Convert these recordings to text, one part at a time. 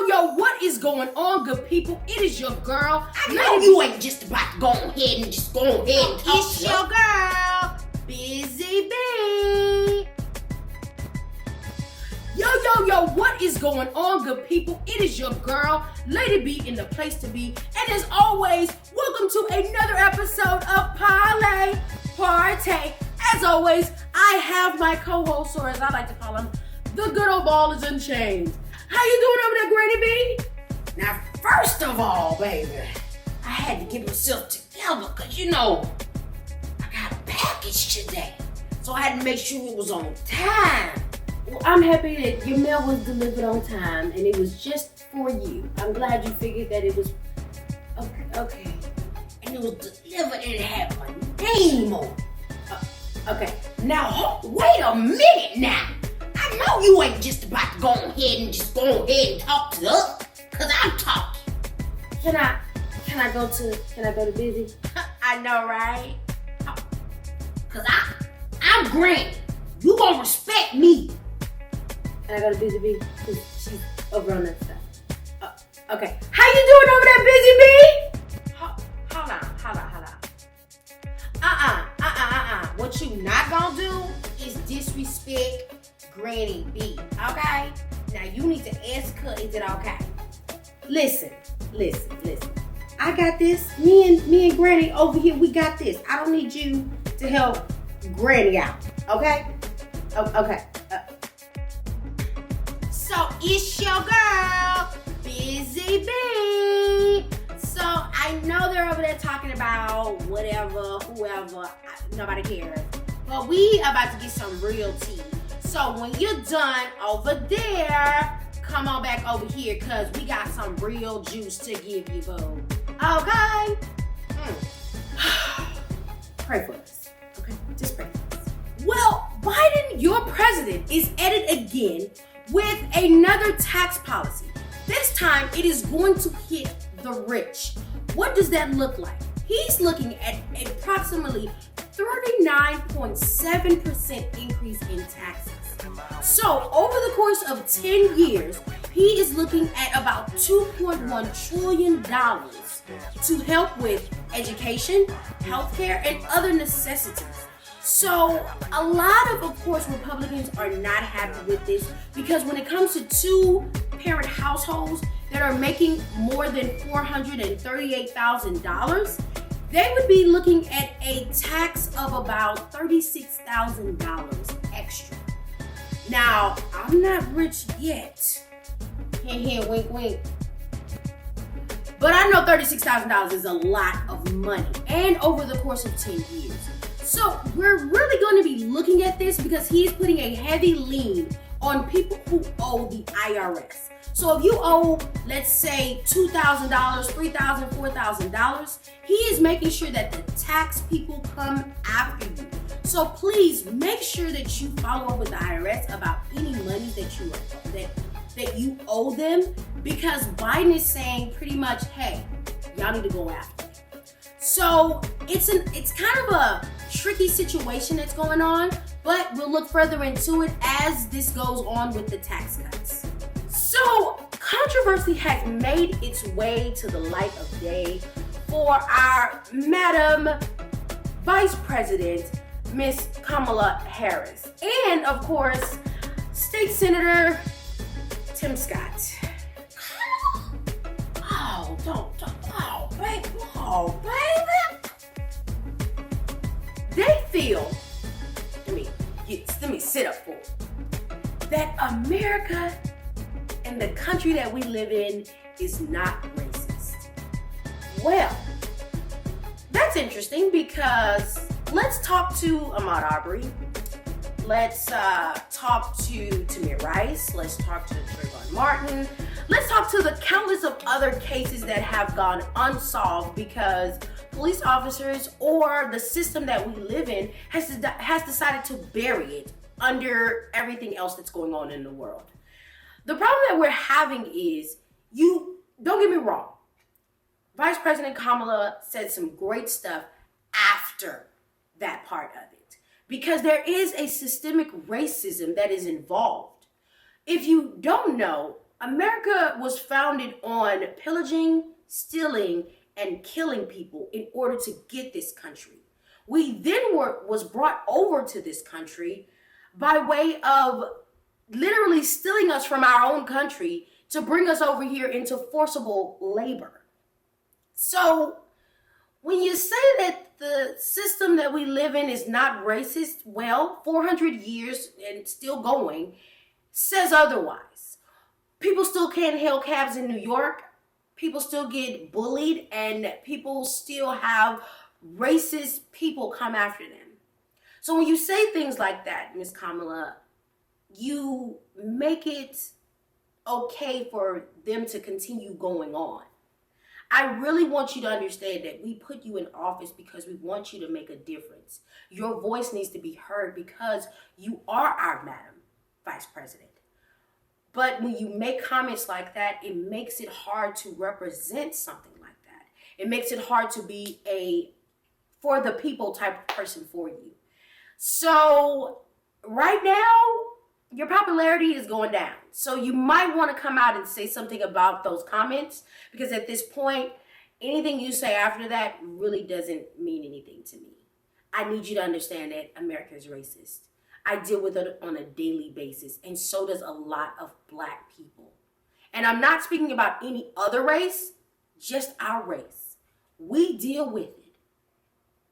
Yo, what is going on, good people? It is your girl. I know you ain't just about to go ahead and just go ahead and It's your girl, Busy Bee. Yo, what is going on, good people? It is your girl, Lady B, in the place to be. And as always, welcome to another episode of Poli Party. As always, I have my co-host, or as I like to call him, the good old ball is in chains. How you doing over there, Granny B? Now, first of all, baby, I had to get myself together because, I got a package today. So I had to make sure it was on time. Well, I'm happy that your mail was delivered on time and it was just for you. I'm glad you figured that it was okay. And it was delivered and it had my name on it. Okay. Now, wait a minute now. I know you ain't just about to go ahead and just go ahead and talk to us, because I'm talking. Can I go to Busy? I know, right? Because I'm Granny. You gonna respect me. Can I go to Busy Bee? Because she's over on that side. Okay. How you doing over there, Busy Bee? Hold on. What you not gonna do is disrespect Granny B, okay? Now you need to ask her, is it okay? Listen. I got this. Me and Granny over here, we got this. I don't need you to help Granny out, okay? Okay. So it's your girl, Busy Bee. So I know they're over there talking about whatever, whoever, nobody cares. But we about to get some real tea. So when you're done over there, come on back over here because we got some real juice to give you, boo. Okay? Pray for us. Okay? Just pray for us. Well, Biden, your president, is at it again with another tax policy. This time, it is going to hit the rich. What does that look like? He's looking at approximately 39.7% increase in taxes. So, over the course of 10 years, he is looking at about $2.1 trillion to help with education, healthcare, and other necessities. So, a lot of course, Republicans are not happy with this because when it comes to two-parent households that are making more than $438,000, they would be looking at a tax of about $36,000 extra. Now, I'm not rich yet. Hint, wink, wink. But I know $36,000 is a lot of money, and over the course of 10 years. So we're really going to be looking at this because he's putting a heavy lean on people who owe the IRS. So if you owe, let's say, $2,000, $3,000, $4,000, he is making sure that the tax people come after you. So please make sure that you follow up with the IRS about any money that you owe them, because Biden is saying pretty much, hey, y'all need to go after it. So it's kind of a tricky situation that's going on, but we'll look further into it as this goes on with the tax cuts. So controversy has made its way to the light of day for our Madam Vice President, Miss Kamala Harris, and of course, State Senator Tim Scott. Oh, baby. They feel, let me sit up for it, that America and the country that we live in is not racist. Well, that's interesting because let's talk to Ahmaud Arbery. Let's talk to Tamir Rice. Let's talk to Trayvon Martin. Let's talk to the countless of other cases that have gone unsolved because police officers or the system that we live in has decided to bury it under everything else that's going on in the world. The problem that we're having is, don't get me wrong, Vice President Kamala said some great stuff after that part of it, because there is a systemic racism that is involved. If you don't know, America was founded on pillaging, stealing, and killing people in order to get this country. We then was brought over to this country by way of literally stealing us from our own country to bring us over here into forcible labor. So when you say that the system that we live in is not racist, well, 400 years and still going says otherwise. People still can't hail cabs in New York. People still get bullied, and people still have racist people come after them. So when you say things like that, Miss Kamala, you make it okay for them to continue going on. I really want you to understand that we put you in office because we want you to make a difference. Your voice needs to be heard because you are our Madam Vice President. But when you make comments like that, it makes it hard to represent something like that. It makes it hard to be a for the people type of person for you. So right now, your popularity is going down. So you might want to come out and say something about those comments, because at this point, anything you say after that really doesn't mean anything to me. I need you to understand that America is racist. I deal with it on a daily basis, and so does a lot of Black people. And I'm not speaking about any other race, just our race. We deal with it.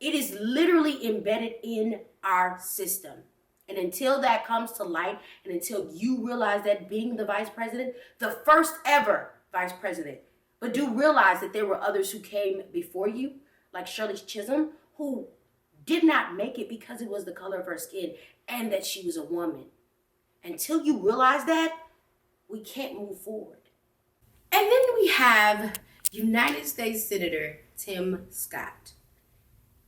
It is literally embedded in our system. And until that comes to light, and until you realize that being the vice president, the first ever vice president, but do realize that there were others who came before you, like Shirley Chisholm, who did not make it because it was the color of her skin and that she was a woman. Until you realize that, we can't move forward. And then we have United States Senator Tim Scott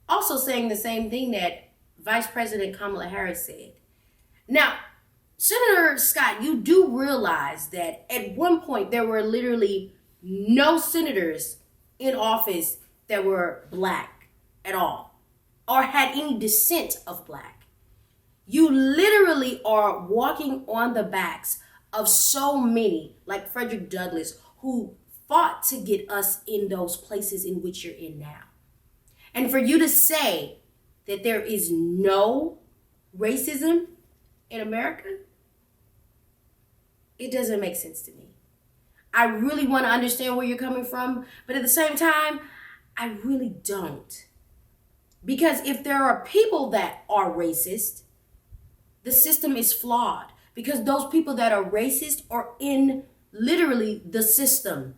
also saying the same thing that Vice President Kamala Harris said. Now, Senator Scott, you do realize that at one point there were literally no senators in office that were Black at all, or had any descent of Black. You literally are walking on the backs of so many, like Frederick Douglass, who fought to get us in those places in which you're in now. And for you to say that there is no racism in America, it doesn't make sense to me. I really want to understand where you're coming from, but at the same time, I really don't. Because if there are people that are racist, the system is flawed, because those people that are racist are in literally the system.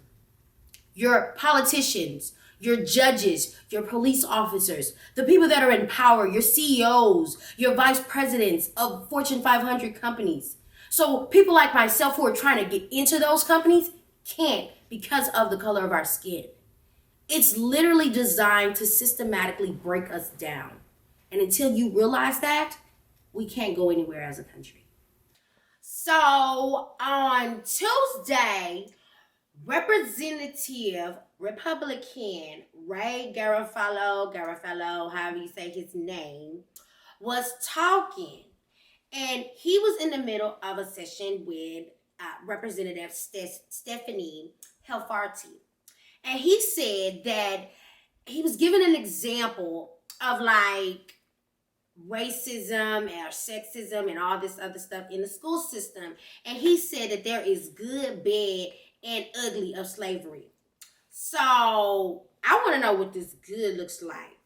Your politicians, your judges, your police officers, the people that are in power, your CEOs, your vice presidents of Fortune 500 companies. So people like myself who are trying to get into those companies can't because of the color of our skin. It's literally designed to systematically break us down. And until you realize that, we can't go anywhere as a country. So on Tuesday, Representative Republican Ray Garofalo, however you say his name, was talking. And he was in the middle of a session with Representative Stephanie Helfarty. And he said that he was giving an example of like racism or sexism and all this other stuff in the school system. And he said that there is good, bad, and ugly of slavery. So I want to know what this good looks like.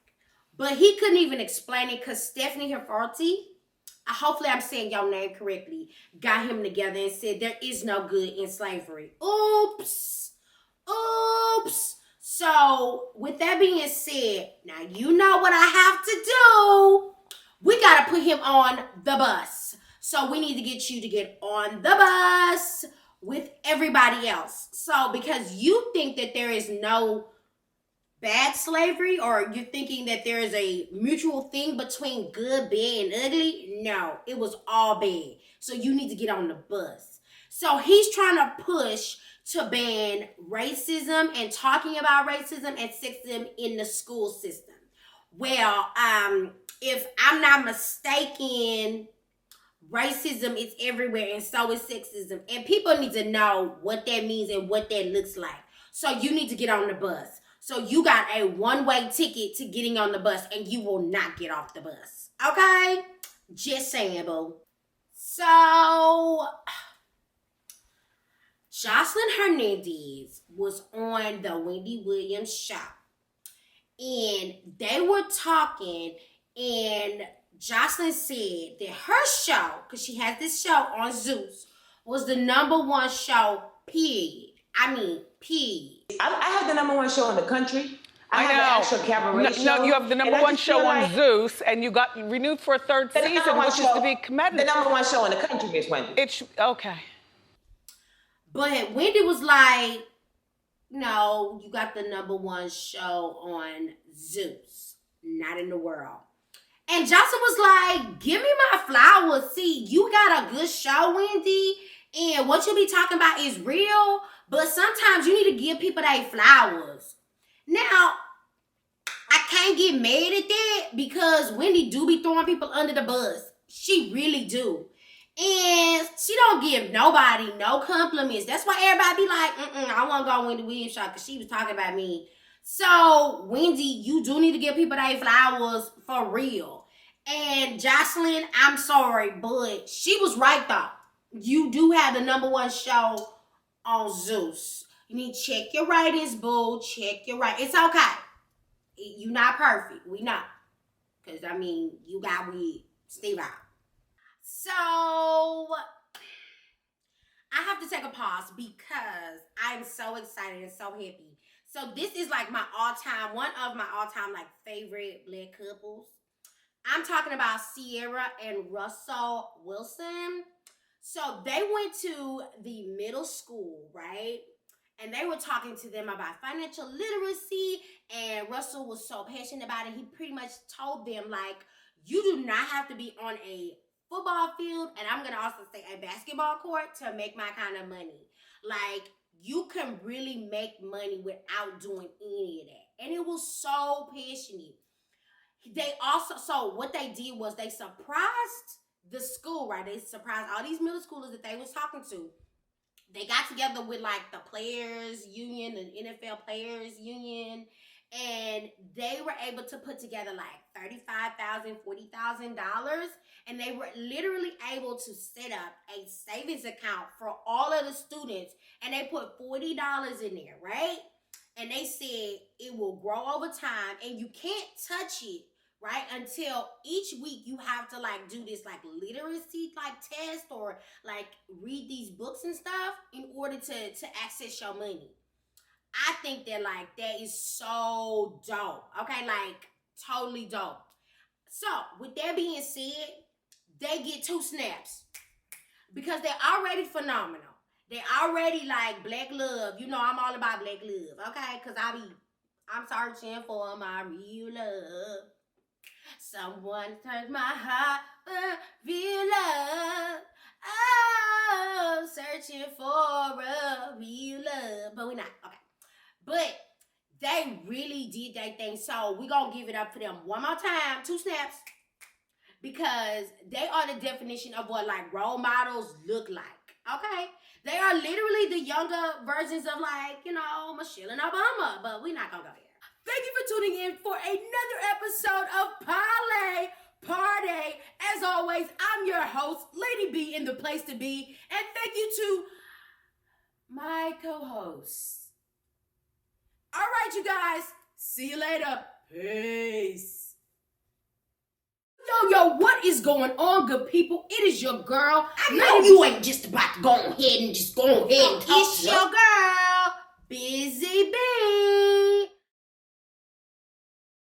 But he couldn't even explain it because Stephanie Helfarty, hopefully I'm saying your name correctly, got him together and said there is no good in slavery. Oops. So with that being said, now you know what I have to do. We got to put him on the bus. So we need to get you to get on the bus with everybody else. So because you think that there is no bad slavery, or you're thinking that there is a mutual thing between good, bad, and ugly, no, it was all bad. So you need to get on the bus. So he's trying to push to ban racism and talking about racism and sexism in the school system. Well, if I'm not mistaken, racism is everywhere, and so is sexism. And people need to know what that means and what that looks like. So you need to get on the bus. So you got a one-way ticket to getting on the bus, and you will not get off the bus. Okay? Just saying, boo. So, Jocelyn Hernandez was on the Wendy Williams show. And they were talking, and Jocelyn said that her show, because she has this show on Zeus, was the #1 show, period. I mean, period. I have the #1 show in the country. I have an actual cabaret show. No, you have the #1 show on Zeus, and you got renewed for a third season, which is to be commended. The #1 show in the country, Miss Wendy. Okay. But Wendy was like, no, you got the #1 show on Zeus, not in the world. And Jocelyn was like, give me my flowers. See, you got a good show, Wendy, and what you be talking about is real, but sometimes you need to give people their flowers. Now, I can't get mad at that because Wendy do be throwing people under the bus. She really do. And she don't give nobody no compliments. That's why everybody be like, I want to go on Wendy Williams show because she was talking about me. So, Wendy, you do need to give people their flowers for real. And Jocelyn, I'm sorry, but she was right though. You do have the #1 show on Zeus. You need to check your ratings, boo. Check your ratings. It's okay. You're not perfect. We know. Because, I mean, you got with Steve out. So, I have to take a pause because I'm so excited and so happy. So, this is like one of my all-time like favorite black couples. I'm talking about Sierra and Russell Wilson. So, they went to the middle school, right? And they were talking to them about financial literacy, and Russell was so passionate about it. He pretty much told them, like, you do not have to be on a football field, and I'm going to also say a basketball court to make my kind of money. Like, you can really make money without doing any of that. And it was so passionate. So what they did was they surprised the school, right? They surprised all these middle schoolers that they was talking to. They got together with like the players union, the NFL players union, and they were able to put together like $35,000, $40,000, and they were literally able to set up a savings account for all of the students, and they put $40 in there, right? And they said it will grow over time, and you can't touch it, right, until each week you have to like do this like literacy like test or like read these books and stuff in order to access your money. I think that like that is so dope. Okay, like totally dope. So with that being said, they get 2 snaps because they're already phenomenal. They already like black love. You know I'm all about black love, okay? Because I'm searching for my real love. Someone turns my heart for real love. Oh, searching for a real love. But we're not, okay. But they really did that thing. So we're going to give it up for them one more time. 2 snaps. Because they are the definition of what like role models look like. Okay? They are literally the younger versions of like, you know, Michelle and Obama. But we're not going to go there. Thank you for tuning in for another episode of Poli Party. As always, I'm your host, Lady B in the place to be. And thank you to my co-hosts. All right, you guys. See you later. Peace. Yo, what is going on, good people? It is your girl. I know you ain't just about to go ahead and kiss your girl.